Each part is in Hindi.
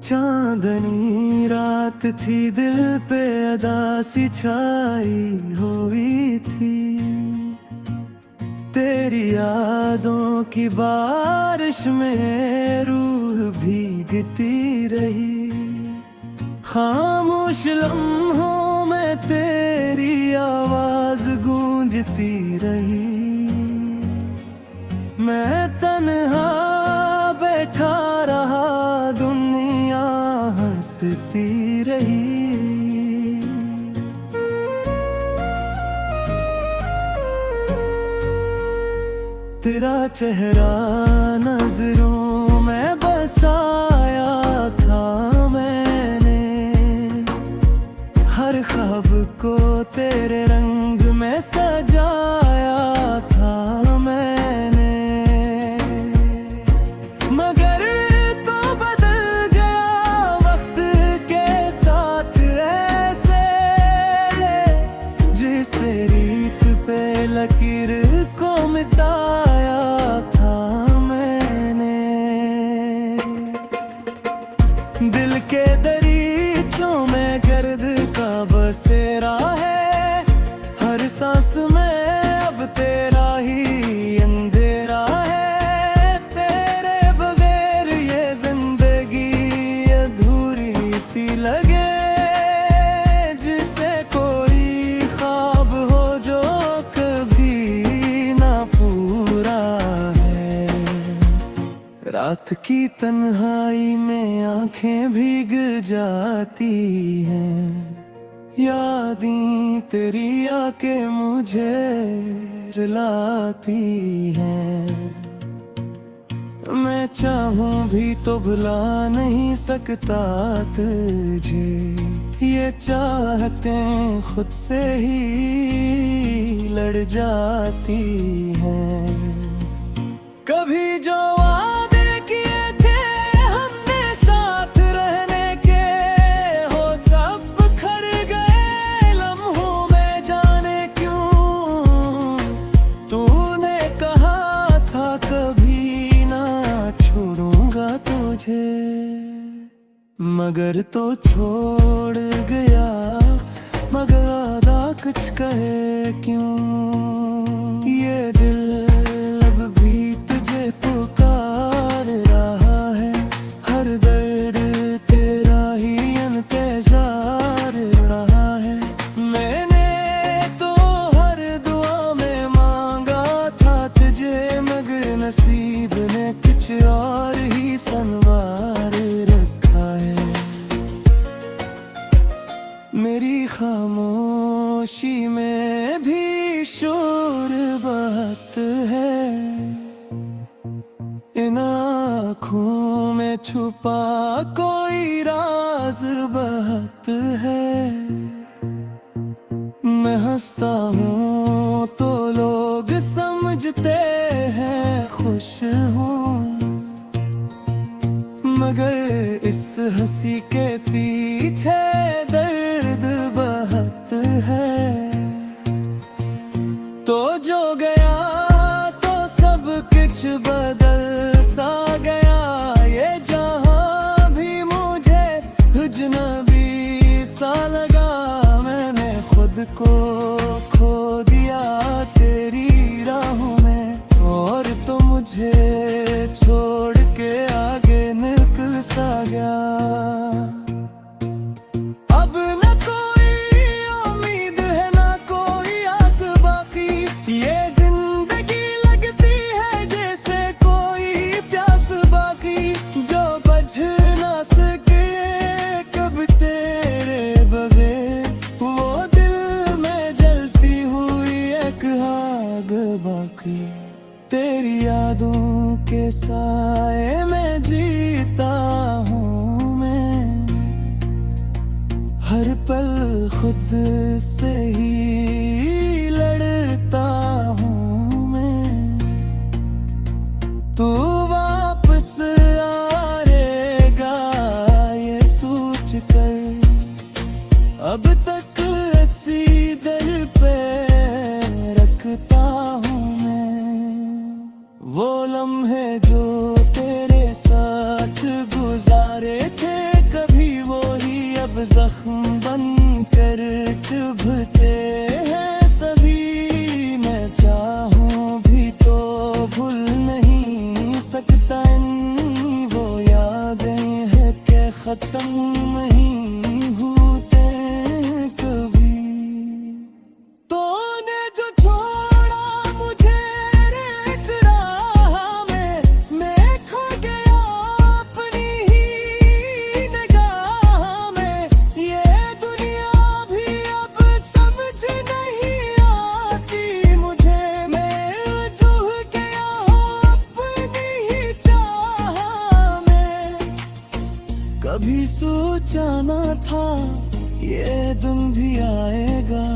चांदनी रात थी, दिल पे अदासी छाई हुई थी। तेरी यादों की बारिश में रूह भीगती रही। खामोश लम्हों में तेरी आवाज गूंजती रही। मैं तन्हा बैठा रहा, दुनिया हंसती रही। तेरा चेहरा नजरों में बसाया था मैंने। हर ख्वाब को तेरे रंग में सजाया था मैंने। मगर तो बदल गया वक्त के साथ ऐसे, जिसे रीत पे लकीर को मिटाया था मैंने। दिल के दरीचों में गर्द का बसेरा है। हर सांस में अब तेरा ही अंधेरा है। तेरे बगैर ये जिंदगी अधूरी सी लगे, जिसे कोई ख्वाब हो जो कभी ना पूरा है। रात की तन्हाई में आंखें भीग जाती हैं। यादें तेरी आके मुझे रुलाती हैं। मैं चाहूं भी तो भुला नहीं सकता तुझे। ये चाहतें खुद से ही लड़ जाती हैं। कभी जो वादे किए थे हमने साथ रहने के, हो सब खर गए लम्हों में जाने क्यों। तूने कहा था कभी ना छोड़ूंगा तुझे, मगर तो छोड़ गया। मगर आधा कुछ कहे क्यों। ये दिल अब भी तुझे पुकार रहा है। हर दर्द तेरा ही इंतजार रहा है। मैंने तो हर दुआ में मांगा था तुझे, मगर नसीब ने कुछ और ही संवार रखा है। मेरी खामोशी में भी शोर बहुत है। इन आँखों में छुपा कोई राज बहुत है। मैं हंसता हूँ तो लोग समझते हैं खुश हूँ, मगर इस हंसी के पीछे दर्द बहुत है। तो जो गया तो सब कुछ बदल सा गया। ये जहां भी मुझे अजनबी सा लगा। मैंने खुद को खो दिया तेरी राहों में, और तो मुझे छोड़ के आगे निकल सा गया। अब न कोई उम्मीद है ना कोई आस बाकी। ये जिंदगी लगती है जैसे कोई प्यास बाकी, जो बुझ ना सके कब तेरे बगैर। वो दिल में जलती हुई एक आग बाकी। तेरी यादों के साए में जीता हूँ मैं। हर पल खुद से ही लड़ता हूँ मैं। तू वापस आएगा ये सोच कर, अब तक ऐसी दिल पे रखता हूँ मैं। जाना था ये दिन भी आएगा,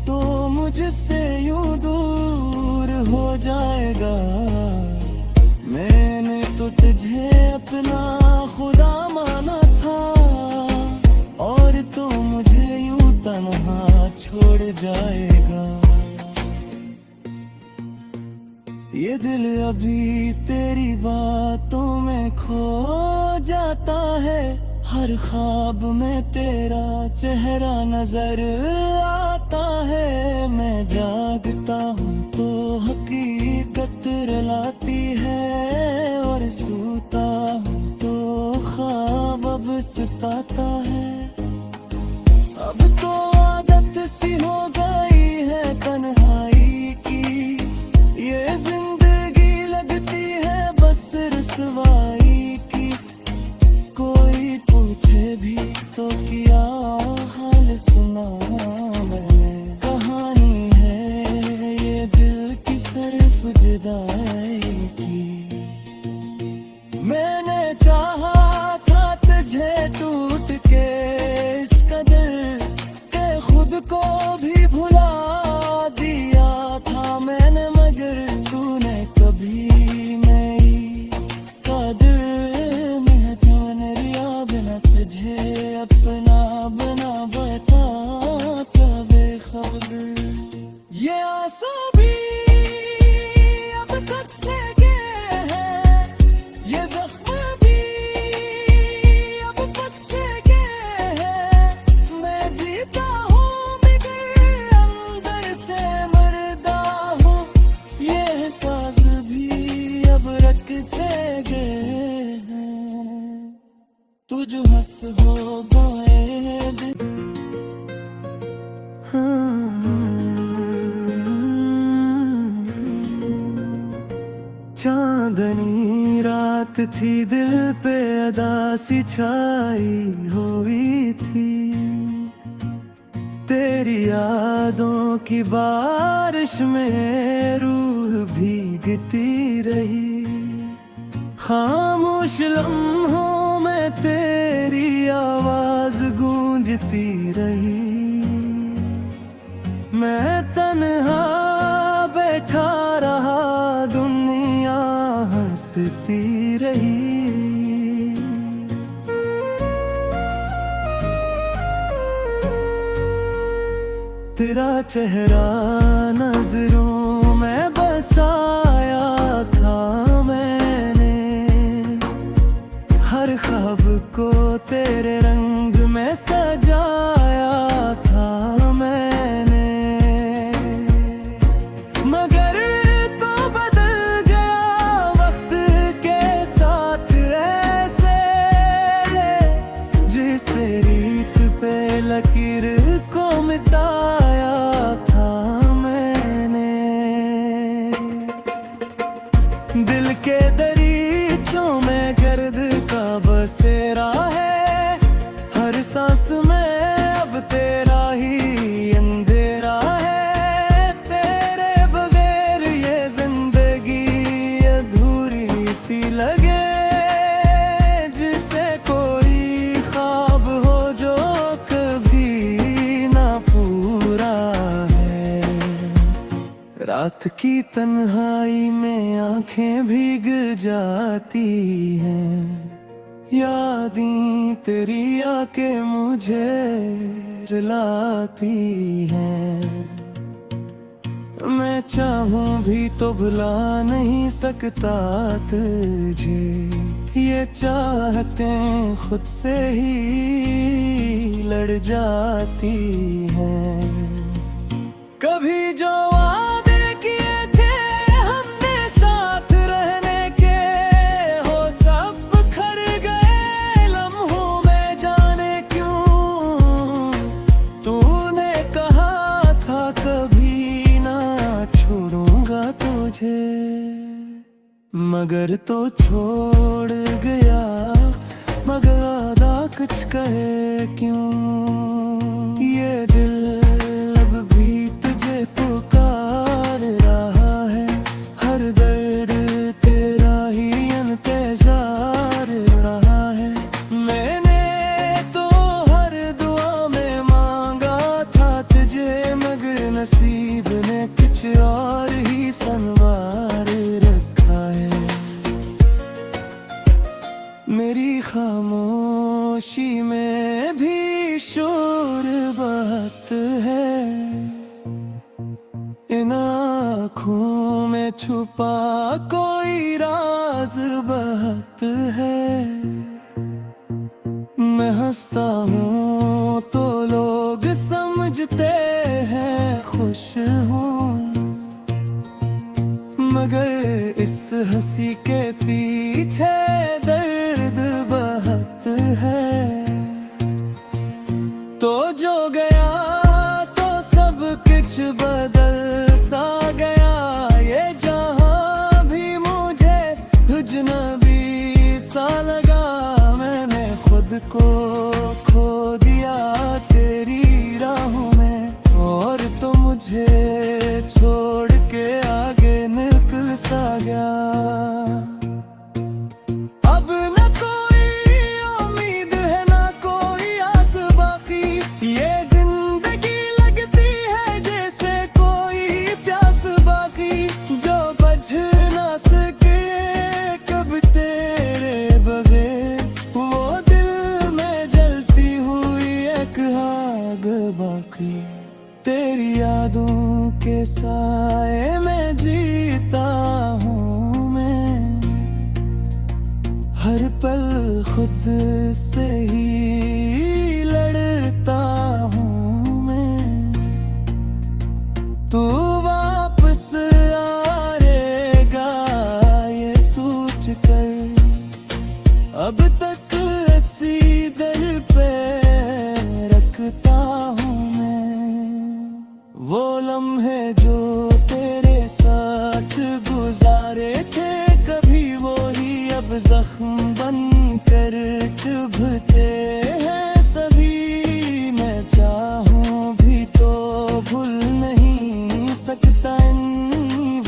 तो मुझसे यूं दूर हो जाएगा। मैंने तो तुझे अपना खुदा माना था, और तो मुझे यूं तन्हा छोड़ जाएगा। ये दिल अभी तेरी बातों में खो जाता है, हर ख्वाब में तेरा चेहरा नजर आता है। मैं जागता हूँ तो हकीकत रुलाती है, और सोता हूँ तो ख्वाब अब सताता है। अब तो आदत सी हो गई है तन्हाई की, ये जिंदगी लगती है बस रसवाई की। कोई पूछे भी तो क्या हाल सुना मैंने, कहानी है ये दिल की सिर्फ जुदाई की। मैंने चाहा था तुझे टूट के इस कदर के खुद को भी भुला दिया था मैंने, मगर तूने कभी मेरी कदर में जान लिया। बिना तुझे अपना बना बताता बेखबर, ये आसा भी अब तक से गए हैं, ये जख्म भी अब तक से गए हैं। मैं जीता हूँ मगर अंदर से मरदा हूँ, ये साज भी अब रख से गए हैं। तू जो हंस हो गए दिल, चांदनी रात थी, दिल पे अदा सी छाई हुई थी। तेरी यादों की बारिश में रूह भीगती रही, खामोश लम्हों में तेरी आवाज गूंजती रही। मैं तन्हा बैठा रहा, दुनिया हंसती रही। तेरा चेहरा नजरों में बसाया था मैंने, हर ख्वाब को तेरे रंग में सजाया था मैंने। मगर तो बदल गया वक्त के साथ ऐसे, जिसे रीत पे लकीर को मिटाया था मैंने। दिल के दरीचों में गर्द का बसेरा है, हर सांस में अब तेरा ही अंधेरा है। तेरे बगैर ये जिंदगी अधूरी सी लगे, जिसे कोई ख्वाब हो जो कभी ना पूरा है। रात की तन्हाई में आंखें भीग जाती हैं, यादें तेरी आके मुझे रुलाती हैं। मैं चाहूं भी तो भुला नहीं सकता तुझे, ये चाहतें खुद से ही लड़ जाती हैं। कभी जो वादे किए थे हमने साथ रहने के, हो सब बिखर गए लम्हों में जाने क्यों। तूने कहा था कभी ना छोड़ूंगा तुझे, मगर तो छोड़ गया। मगर आधा कुछ कहे क्यों, ये दिल अब भी तुझे पुकार रहा है। हर दर्द तेरा ही इंतजार रहा है। मैंने खामोशी में भी शोर बहुत है, इन आँखों में छुपा कोई राज बहुत है। मैं हंसता हूँ तो लोग समझते हैं खुश हूँ, मगर इस हंसी के पीछे दर्द बहुत है। तो जो गया तो सब कुछ बदल सा गया, ये जहां भी मुझे अजनबी सा लगा। मैंने खुद को खो दिया तेरी राहों में, और तो मुझे छोड़ के आगे निकल सा गया। अब न कोई उम्मीद है ना कोई आस बाकी, ये जिंदगी लगती है जैसे कोई प्यास बाकी, जो बझ ना सके कब तेरे बगैर। वो दिल में जलती हुई एक आग बाकी, तेरी यादों के साए में जीता हूँ मैं। हर पल खुद से ही लड़ता हूँ मैं। तू वापस आएगा ये सोच कर, अब तक ऐसी दिल पे रखता हूँ मैं। वो लम्हे जो तेरे साथ गुजारे थे कभी, वो ही अब जख्म बन कर चुभते हैं सभी। मैं चाहूं भी तो भूल नहीं सकता इन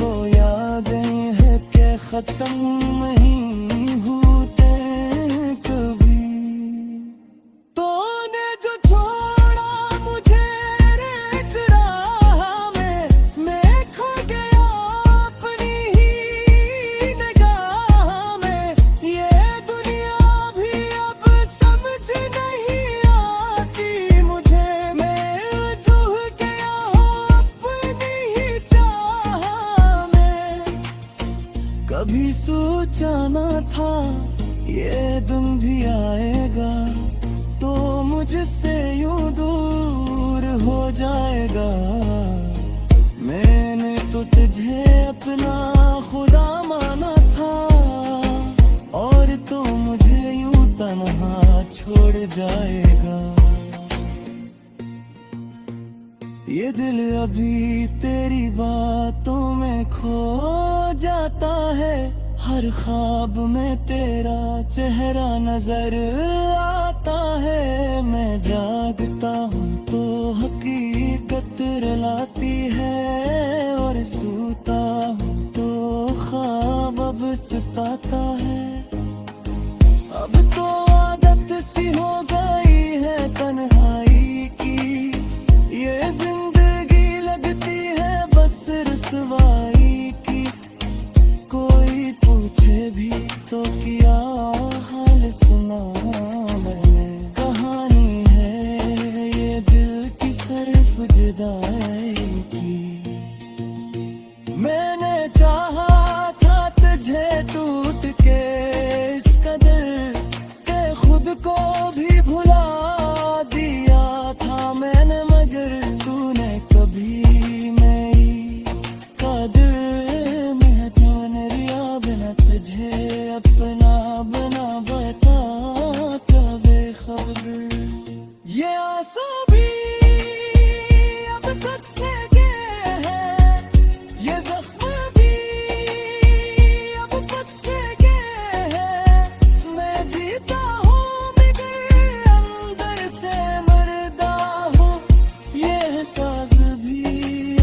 वो यादें हैं कि खत्म नहीं होते कभी। तूने जो छोड़ा मुझे रेत राह में, मैं खो गया अपनी ही निगाह में। ये दुनिया भी अब समझ नहीं आती मुझे, मैं उलझ गया हूँ अपनी ही चाह में। कभी सोचा ना था ये दिन भी आएगा, तो मुझसे यूं दूर हो जाएगा। मैंने तो तुझे अपना खुदा माना था, और तो मुझे यूं तन्हा छोड़ जाएगा। ये दिल अभी तेरी बातों में खो जाता है, हर ख्वाब में तेरा चेहरा नजर आता है। मैं जागता हूँ तो हकीकत रुलाती है, और सोता हूँ तो ख्वाब अब सताता है। अब तो आदत सी हो गई है तन्हाई की, ये जिंदगी लगती है बस रुसवाई की। कोई पूछे भी तो क्या हाल सुना मैंने, कहानी है ये दिल की सिर्फ जुदाई की। मैंने चाहा था तुझे टूट के इस कदर के खुद को भी भुला दिया था मैंने, मगर तूने कभी मेरी कदर में जान लिया। बिना तुझे अपना बना बताता बेखबर, ये आसा भी अब तक से गए हैं, ये जख्म भी अब तक से गए हैं। मैं जीता हूँ मगर अंदर से मरदा हूँ, ये सांस भी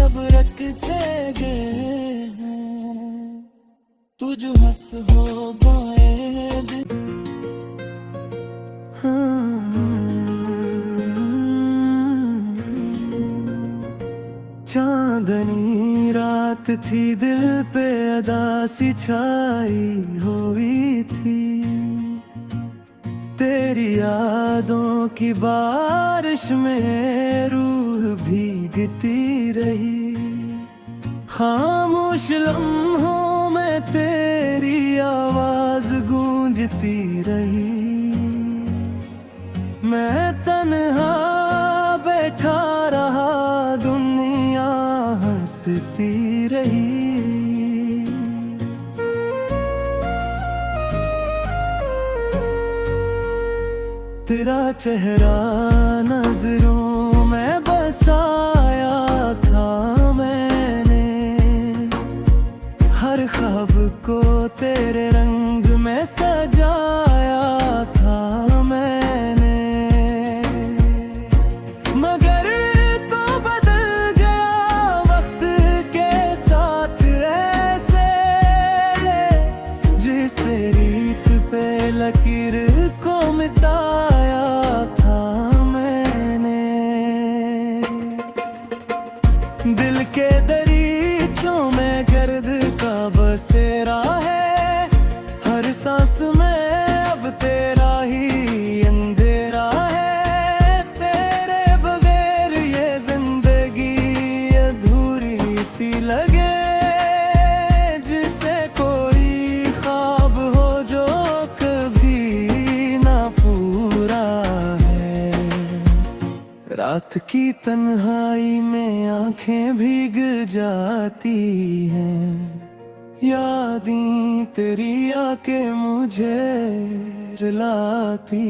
अब रख से गए हैं। तू जो हंस हो गए दिल। चांदनी रात थी, दिल पे अदा सी छाई हुई थी। तेरी यादों की बारिश में रूह भीगती रही, खामोश लम्हों में तेरी आवाज गूंजती रही। मैं तन्हा बैठा रहा, दुनिया हंसती रही। तेरा चेहरा नजरों में बसाया था मैंने, हर ख्वाब को तेरे रंग में सजाया था मैंने। मगर तो बदल गया वक्त के साथ ऐसे, जिसे रीत पे लकीर को मिटाया था मैंने। दिल के दरीचों में गर्द का बसेरा है, हर सांस में अब तेरा ही अंधेरा है। तेरे बगैर ये जिंदगी अधूरी सी लगे, जिसे कोई ख्वाब हो जो कभी ना पूरा है। रात की तन्हाई में आंखें भीग जाती हैं, यादें तेरी आके मुझे रुलाती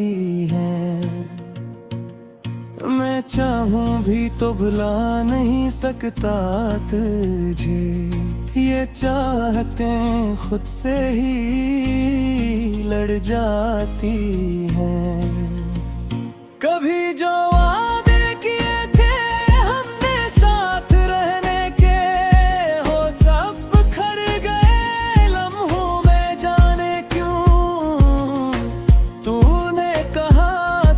हैं। मैं चाहूं भी तो भुला नहीं सकता तुझे, ये चाहतें खुद से ही लड़ जाती हैं। कभी जो वादे किए थे हमने साथ रहने के, हो सब बिखर गए लम्हों में जाने क्यों। तूने कहा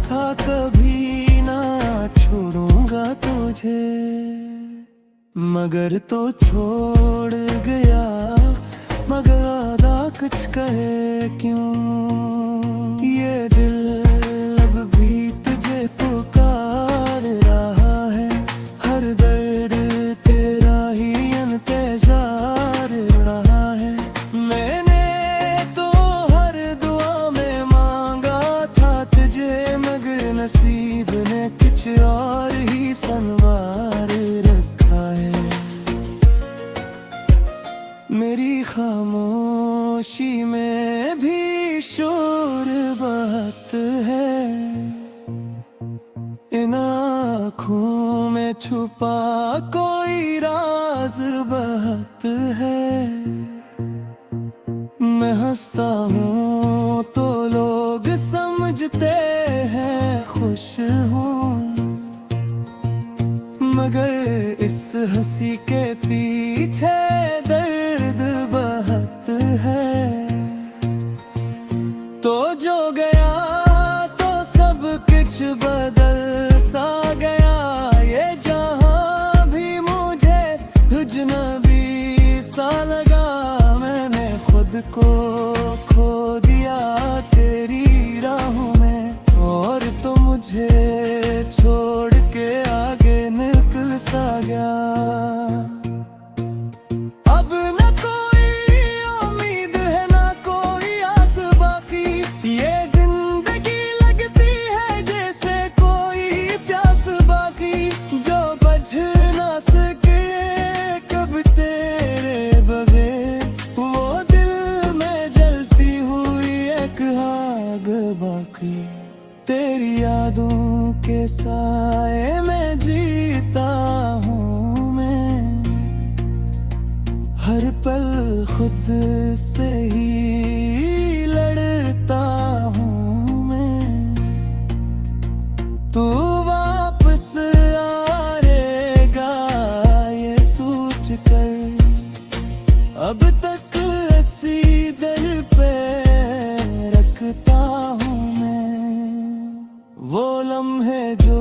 था कभी ना छोड़ूंगा तुझे, मगर तो छोड़ गया। मगर आधा कुछ कहे क्यों, ये दिल अब भी तुझे पुकार रहा है। हर दर्द तेरा ही इंतजार रहा है। मैंने तो हर दुआ में मांगा था तुझे, मगर नसीब ने कुछ और ही संवार रखा है। मेरी खामोशी में भी शोर बहुत है, इन आँखों में छुपा कोई राज बहुत है। मैं हंसता हूँ तो लोग समझते हैं खुश हूँ, मगर इस हंसी के पीछे दर्द बहुत है। तो जो गया तो सब कुछ बदल सा गया, ये जहां भी मुझे अजनबी सा लगा। मैंने खुद को खो दिया तेरी राहों में, और तो मुझे छोड़ के आगे निकल सा गया। अब न कोई उम्मीद है ना कोई आस बाकी, ये जिंदगी लगती है जैसे कोई प्यास बाकी, जो बुझ ना सके कब तेरे बगैर। वो दिल में जलती हुई एक आग बाकी, तेरी यादों के साए में जीता हूँ मैं। हर पल खुद से ही लड़ता हूँ मैं। तू वापस आएगा ये सोच कर, अब तक ऐसी दर पे रखता हूँ मैं। वो लम्हे जो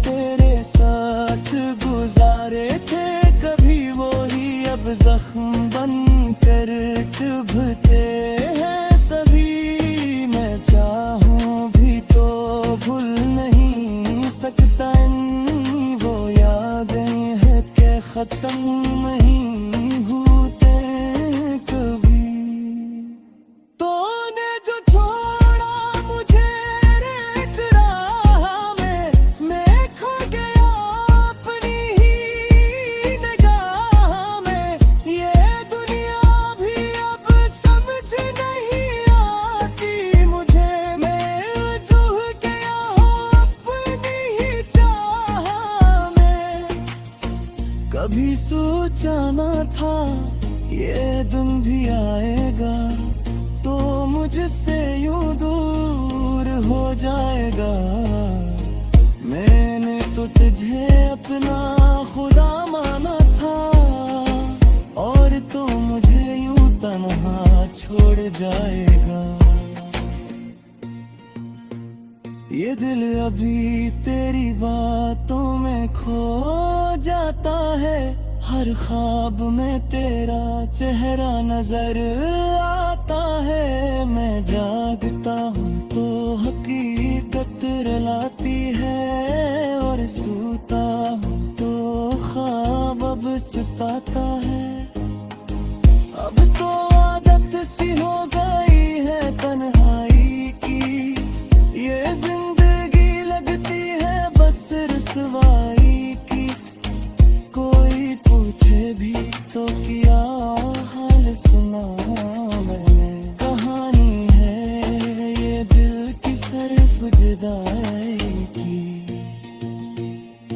तेरे साथ गुजारे थे कभी, वो ही अब जख्म बन कर चुभते हैं सभी। मैं चाहूं भी था ये दिन भी आएगा तो मुझसे यूं दूर हो जाएगा। मैंने तो तुझे अपना खुदा माना था और तो मुझे यूं तन्हा छोड़ जाएगा। ये दिल अभी तेरी बातों में खो जाता है, हर ख्वाब में तेरा चेहरा नजर आता है। मैं जागता हूँ तो हकीकत रुलाती है और सोता हूँ तो ख्वाब अब सताता है। अब तो आदत सी हो गई है तन्हाई की, ये जिंदगी लगती है बस रसवाई की। कोई पूछे भी तो क्या हाल सुना मैंने, कहानी है ये दिल की सिर्फ जुदाई की।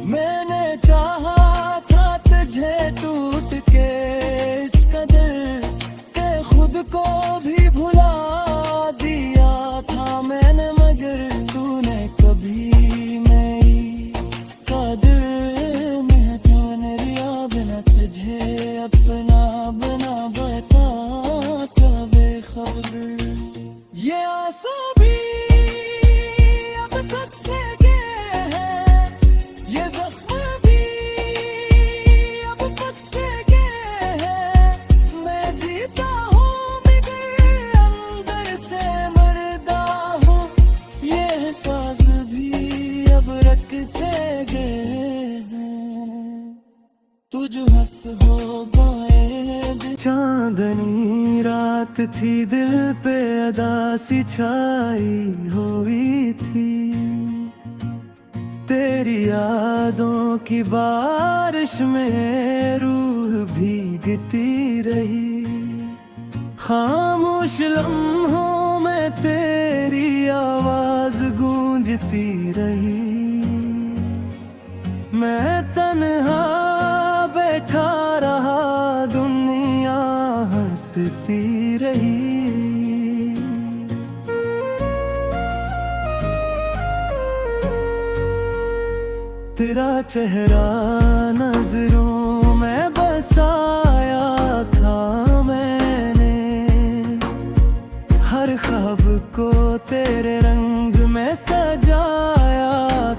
मैंने चाहा था तुझे टूट के इस कदर के खुद को भी भुला दिया था मैंने, मगर तूने कभी मेरी कदर में जान लिया। बिना तुझे अपना बना बताता बेखबर, ये आसा भी अब तक से गए हैं, ये जख्म भी अब तक से गए हैं। मैं जीता हूँ मगर अंदर से मरदा हूँ, ये एहसास भी अब रख से गए हैं। तू जो हंस हो गए चांदनी रात थी, दिल पे अदा सी छाई हुई थी। तेरी यादों की बारिश में रूह भीगती रही, खामोश लम्हों में तेरी आवाज गूंजती रही। मैं तन्हा बैठा रहा, दुनिया हंसती रही। तेरा चेहरा नजरों में बसाया था मैंने, हर ख्वाब को तेरे रंग में सजाया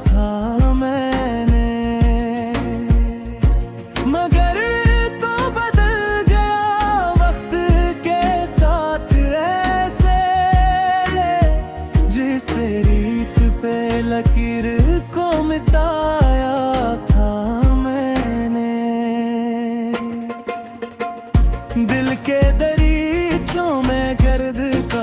था मैंने। मगर तो बदल गया वक्त के साथ ऐसे, जिसे रीत पे लकीर को मिटाया था मैंने। दिल के दरीचों में गर्द का